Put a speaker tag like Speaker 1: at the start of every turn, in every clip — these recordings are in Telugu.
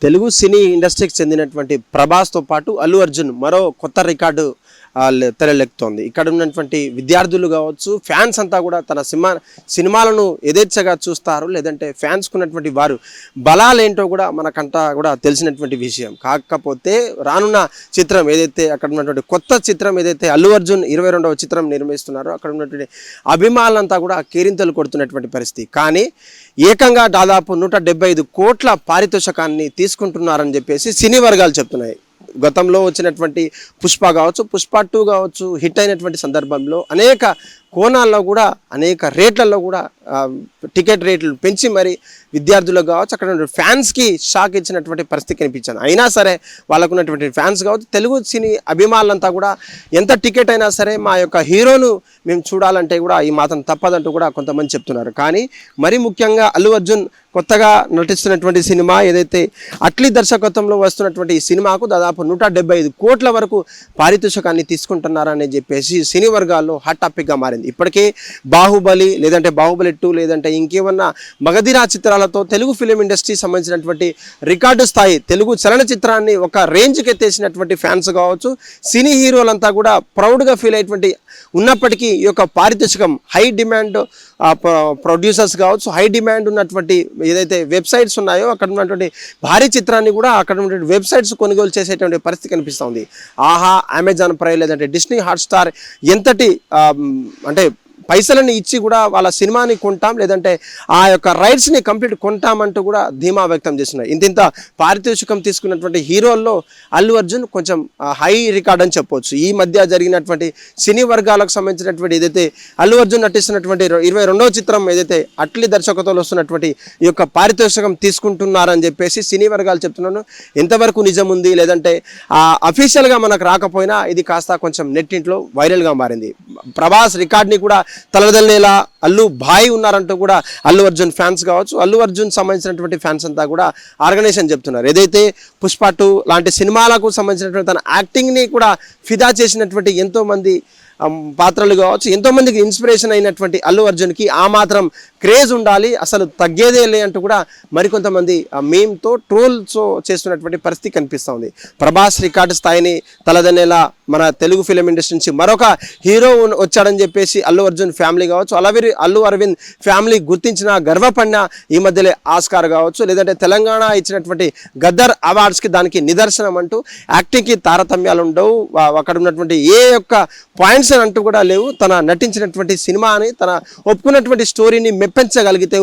Speaker 1: తెలుగు సినీ ఇండస్ట్రీకి చెందినటువంటి ప్రభాస్తో పాటు అల్లు అర్జున్ మరో కొత్త రికార్డు తెరలెక్కుతోంది. ఇక్కడ ఉన్నటువంటి విద్యార్థులు కావచ్చు, ఫ్యాన్స్ అంతా కూడా తన సినిమాలను యథేచ్ఛగా చూస్తారు. లేదంటే ఫ్యాన్స్కు ఉన్నటువంటి వారు బలాలేంటో కూడా మనకంతా కూడా తెలిసినటువంటి విషయం. కాకపోతే రానున్న చిత్రం ఏదైతే అక్కడ ఉన్నటువంటి కొత్త చిత్రం ఏదైతే అల్లు అర్జున్ 22వ చిత్రం నిర్మిస్తున్నారో అక్కడ ఉన్నటువంటి అభిమానులంతా కూడా కేరింతలు కొడుతున్నటువంటి పరిస్థితి. కానీ ఏకంగా దాదాపు 175 కోట్ల పారితోషికాన్ని తీసుకుంటున్నారని చెప్పేసి సినీ వర్గాలు చెప్తున్నాయి. గతంలో వచ్చినటువంటి పుష్ప కావచ్చు, పుష్ప 2 కావచ్చు, హిట్ అయినటువంటి సందర్భంలో అనేక కోణాల్లో కూడా అనేక రేట్లలో కూడా టికెట్ రేట్లు పెంచి మరి విద్యార్థులకు కావచ్చు అక్కడ ఫ్యాన్స్కి షాక్ ఇచ్చినటువంటి పరిస్థితి కనిపించింది. అయినా సరే వాళ్ళకు ఉన్నటువంటి ఫ్యాన్స్ కావచ్చు, తెలుగు సినీ అభిమానులంతా కూడా ఎంత టికెట్ అయినా సరే మా యొక్క హీరోను మేము చూడాలంటే కూడా ఈ మాత్రం తప్పదంటూ కూడా కొంతమంది చెప్తున్నారు. కానీ మరి ముఖ్యంగా అల్లు అర్జున్ కొత్తగా నటిస్తున్నటువంటి సినిమా ఏదైతే అట్లీ దర్శకత్వంలో వస్తున్నటువంటి ఈ సినిమాకు దాదాపు 175 కోట్ల వరకు పారితోషికాన్ని తీసుకుంటున్నారని చెప్పేసి సినీ వర్గాల్లో హాట్ టాపిక్గా మారింది. ఇప్పటికే బాహుబలి లేదంటే బాహుబలి 2 లేదంటే ఇంకేమన్నా మగధీరా చిత్రాలతో తెలుగు ఫిలిం ఇండస్ట్రీ సంబంధించినటువంటి రికార్డు స్థాయి తెలుగు చలనచిత్రాన్ని ఒక రేంజ్కి ఎత్తేసినటువంటి ఫ్యాన్స్ కావచ్చు, సినీ హీరోలంతా కూడా ప్రౌడ్గా ఫీల్ అయ్యేటువంటి ఉన్నప్పటికీ ఈ యొక్క పారితోషికం హై డిమాండ్ ప్రొడ్యూసర్స్ కావచ్చు, హై డిమాండ్ ఉన్నటువంటి ఏదైతే వెబ్సైట్స్ ఉన్నాయో అక్కడ ఉన్నటువంటి భారీ చిత్రాన్ని కూడా అక్కడ ఉన్నటువంటి వెబ్సైట్స్ కొనుగోలు చేసేటువంటి పరిస్థితి కనిపిస్తుంది. ఆహా, అమెజాన్ ప్రైమ్ లేదంటే డిస్నీ హాట్స్టార్ ఎంతటి అంటే పైసలని ఇచ్చి కూడా వాళ్ళ సినిమాని కొంటాం లేదంటే ఆ యొక్క రైట్స్ని కంప్లీట్ కొంటామంటూ కూడా ధీమా వ్యక్తం చేస్తున్నారు. ఇంత పారితోషికం తీసుకున్నటువంటి హీరోల్లో అల్లు అర్జున్ కొంచెం హై రికార్డ్ అని చెప్పవచ్చు. ఈ మధ్య జరిగినటువంటి సినీ వర్గాలకు సంబంధించినటువంటి ఏదైతే అల్లు అర్జున్ నటిస్తున్నటువంటి 22వ చిత్రం ఏదైతే అట్లీ దర్శకత్వంలో వస్తున్నటువంటి ఈ యొక్క పారితోషికం తీసుకుంటున్నారని చెప్పేసి సినీ వర్గాలు చెప్తున్నాను. ఎంతవరకు నిజం ఉంది లేదంటే అఫీషియల్గా మనకు రాకపోయినా ఇది కాస్త కొంచెం నెట్టింట్లో వైరల్గా మారింది. ప్రభాస్ రికార్డ్ని కూడా తలదల్లేలా అల్లు భాయ్ ఉన్నారంటూ కూడా అల్లు అర్జున్ ఫ్యాన్స్ కావచ్చు, అల్లు అర్జున్ సంబంధించినటువంటి ఫ్యాన్స్ అంతా కూడా ఆర్గనైజేషన్ చెప్తున్నారు. ఏదైతే పుష్ప 2 లాంటి సినిమాలకు సంబంధించినటువంటి తన యాక్టింగ్ని కూడా ఫిదా చేసినటువంటి ఎంతోమంది పాత్రలు కావచ్చు, ఎంతోమందికి ఇన్స్పిరేషన్ అయినటువంటి అల్లు అర్జున్కి ఆ మాత్రం క్రేజ్ ఉండాలి, అసలు తగ్గేదే లే అంటూ కూడా మరికొంతమంది మేమ్తో ట్రోల్తో చేస్తున్నటువంటి పరిస్థితి కనిపిస్తూ. ప్రభాస్ రికార్డు స్థాయిని తలదన్నేలా మన తెలుగు ఫిలిం ఇండస్ట్రీ నుంచి మరొక హీరో వచ్చాడని చెప్పేసి అల్లు అర్జున్ ఫ్యామిలీ కావచ్చు, అల్లు అరవింద్ ఫ్యామిలీ గుర్తించిన గర్వపడిన ఈ మధ్యలో ఆస్కార్ కావచ్చు లేదంటే తెలంగాణ ఇచ్చినటువంటి గద్దర్ అవార్డ్స్కి దానికి నిదర్శనం అంటూ యాక్టింగ్కి తారతమ్యాలు ఉండవు, అక్కడ ఉన్నటువంటి ఏ యొక్క పాయింట్స్ అంటూ కూడా లేవు. తన నటించినటువంటి సినిమాని తన ఒప్పుకున్నటువంటి స్టోరీని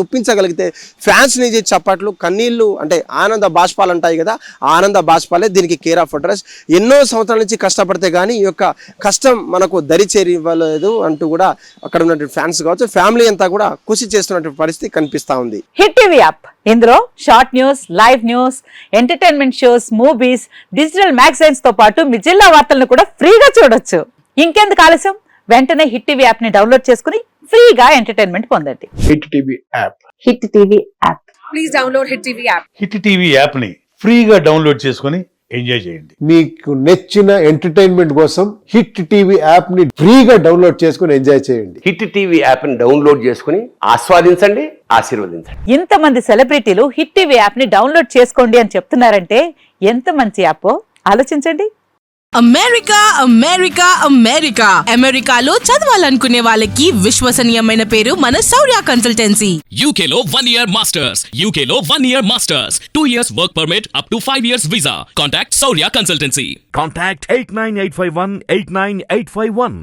Speaker 1: ఒప్పించగలిగితే ఫ్యాన్స్ నుంచి చప్పట్లు కన్నీళ్ళు అంటే ఆనంద బాష్పాలు అంటాయి కదా, ఆనంద బాష్పాలే దీనికి కేర్ ఆఫ్ అడ్రస్. ఎన్నో సంవత్సరాల నుంచి కష్టపడితే కానీ ఈ యొక్క కష్టం మనకు దరి చేరివ్వలేదు అంటూ కూడా అక్కడ ఉన్నటువంటి ఫ్యాన్స్ కావచ్చు ఫ్యామిలీ అంతా కూడా కృషి చేస్తున్నటువంటి పరిస్థితి కనిపిస్తా ఉంది.
Speaker 2: హిట్ టీవీ యాప్ ఇందులో short news, live news, entertainment shows, movies, digital magazines తో పాటు మీ జిల్లా వార్తలను కూడా ఫ్రీగా చూడొచ్చు. ఇంకెందుకు ఆలస్యం, వెంటనే హిట్ టీవీ యాప్ ని డౌన్లోడ్ చేసుకుని ఫ్రీగా ఎంటర్టైన్మెంట్ పొందండి.
Speaker 3: Hit TV app.
Speaker 2: Hit TV app.
Speaker 4: Please download hit TV app.
Speaker 5: Hit TV app ని ఫ్రీగా డౌన్లోడ్ చేసుకుని ఎంజాయ్ చేయండి.
Speaker 3: మీకు నచ్చిన ఎంటర్టైన్మెంట్ కోసం హిట్ టీవీ యాప్ ని ఫ్రీగా డౌన్లోడ్ చేసుకుని ఎంజాయ్ చేయండి.
Speaker 6: హిట్ టీవీ యాప్ ని డౌన్లోడ్ చేసుకుని ఆస్వాదించండి, ఆశీర్వదించండి.
Speaker 2: ఇంతమంది సెలబ్రిటీలు హిట్ టీవీ యాప్ ని డౌన్లోడ్ చేసుకోండి అని చెప్తున్నారంటే ఎంత మంచి యాప్ ఆలోచించండి.
Speaker 7: అమెరికా అమెరికా అమెరికా అమెరికాలో చదవాలనుకునే వాళ్ళకి విశ్వసనీయమైన పేరు మన శౌర్య కన్సల్టెన్సీ.
Speaker 8: UK లో 1 year masters, UK లో 1 year masters, 2 years work permit up to 5 years visa. Contact Saurya Consultancy.
Speaker 9: Contact 89851 89851.